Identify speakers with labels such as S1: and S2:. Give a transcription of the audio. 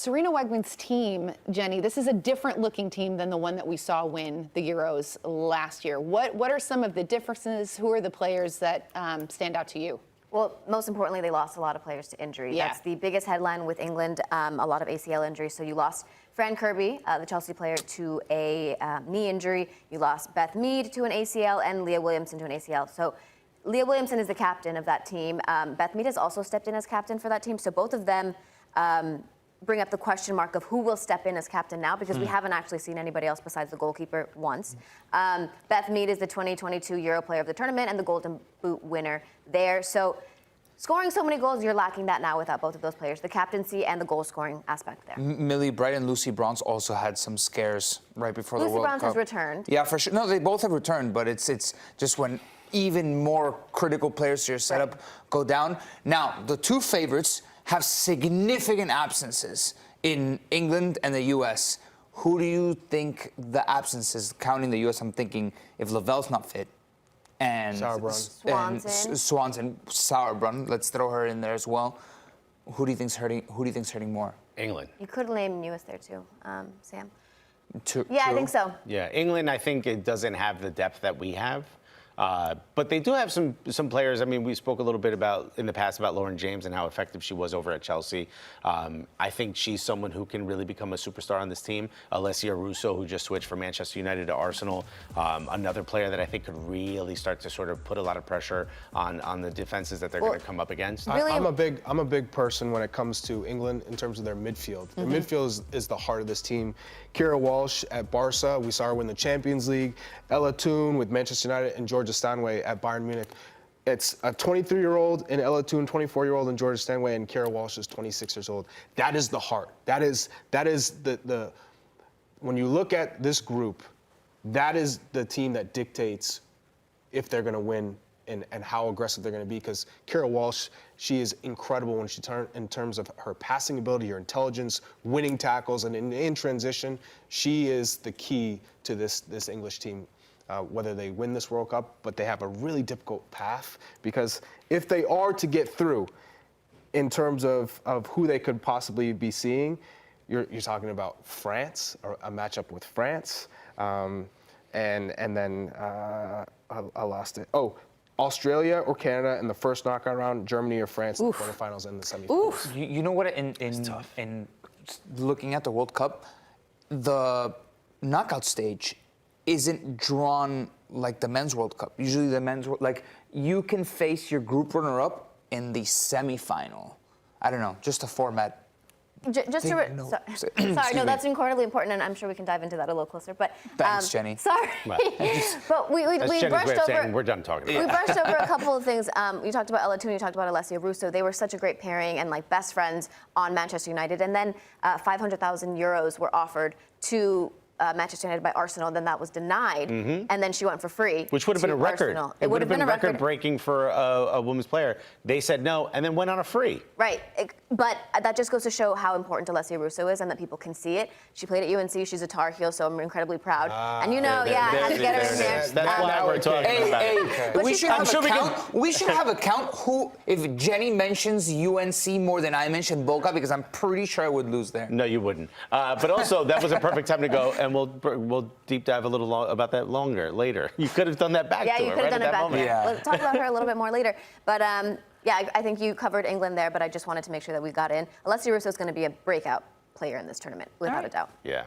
S1: Serena Wegman's team, Jenny, this is a different looking team than the one that we saw win the Euros last year. What are some of the differences? Who are the players that stand out to you?
S2: Well, most importantly, they lost a lot of players to injury.
S1: Yeah.
S2: That's the biggest headline with England, a lot of ACL injuries. So you lost Fran Kirby, the Chelsea player, to a knee injury. You lost Beth Mead to an ACL and Leah Williamson to an ACL. So Leah Williamson is the captain of that team. Beth Mead has also stepped in as captain for that team. So both of them bring up the question mark of who will step in as captain now, because we haven't actually seen anybody else besides the goalkeeper once. Beth Mead is the 2022 Euro Player of the Tournament and the Golden Boot winner there. So scoring so many goals, you're lacking that now without both of those players, the captaincy and the goal-scoring aspect there.
S3: Millie Bright and Lucy Bronze also had some scares right before the World Cup.
S2: Lucy Bronze has returned.
S3: Yeah, for sure. No, they both have returned, but it's just when even more critical players to your setup go down. Now, the two favorites have significant absences in England and the U.S. Who do you think the absences, counting the U.S., I'm thinking if Lavelle's not fit, and Swanson, Sauerbrunn, let's throw her in there as well. Who do you think's hurting more?
S4: England.
S2: You could name US there too, Sam.
S3: True.
S2: I think so.
S4: Yeah, England, I think it doesn't have the depth that we have. But they do have some players. I mean, we spoke a little bit in the past about Lauren James and how effective she was over at Chelsea. I think she's someone who can really become a superstar on this team. Alessia Russo, who just switched from Manchester United to Arsenal, another player that I think could really start to sort of put a lot of pressure on the defenses that they're going to come up against.
S2: Really,
S5: I'm a big person when it comes to England in terms of their midfield. Their midfield is the heart of this team. Kira Walsh at Barca, we saw her win the Champions League. Ella Toone with Manchester United, and Georgia Stanway at Bayern Munich. It's a 23-year-old in Ella Toone, 24-year-old in Georgia Stanway, and Kira Walsh is 26 years old. That is the heart. That is the when you look at this group, that is the team that dictates if they're going to win and how aggressive they're going to be, because Kira Walsh, she is incredible when she turns in terms of her passing ability, her intelligence, winning tackles, and in transition, she is the key to this English team. Whether they win this World Cup, but they have a really difficult path, because if they are to get through in terms of who they could possibly be seeing, you're talking about France, or a matchup with France, and then I lost it. Oh, Australia or Canada in the first knockout round, Germany or France in the quarterfinals and the semifinals.
S3: You know what? In looking at the World Cup, the knockout stage isn't drawn like the men's World Cup. Usually the men's, you can face your group runner-up in the semifinal. I don't know, just a format.
S2: Sorry, no, that's incredibly important, and I'm sure we can dive into that a little closer. But
S3: thanks, Jenny.
S2: Sorry, but we brushed over.
S4: We're done talking about
S2: We brushed over a couple of things. You talked about Ella Toone, you talked about Alessia Russo. They were such a great pairing and best friends on Manchester United. And then 500,000 euros were offered to Manchester United by Arsenal, then that was denied, and then she went for free.
S4: Which would have been a record.
S2: Arsenal.
S4: It would have been record-breaking for a women's player. They said no, and then went on a free.
S2: Right, but that just goes to show how important Alessia Russo is, and that people can see it. She played at UNC. She's a Tar Heel, so I'm incredibly proud. And I had to get her in there.
S4: That's why we're talking about it.
S3: We should have a count who, if Jenny mentions UNC more than I mentioned Boca, because I'm pretty sure I would lose there.
S4: No, you wouldn't. But also, that was a perfect time to go, and we'll deep dive a little about that later. You could have done that back to her.
S2: Yeah, you could have done it back there.
S3: Yeah.
S2: We'll talk about her a little bit more later. But I think you covered England there, but I just wanted to make sure that we got in. Alessia Russo is going to be a breakout player in this tournament, without a doubt.
S4: Yeah.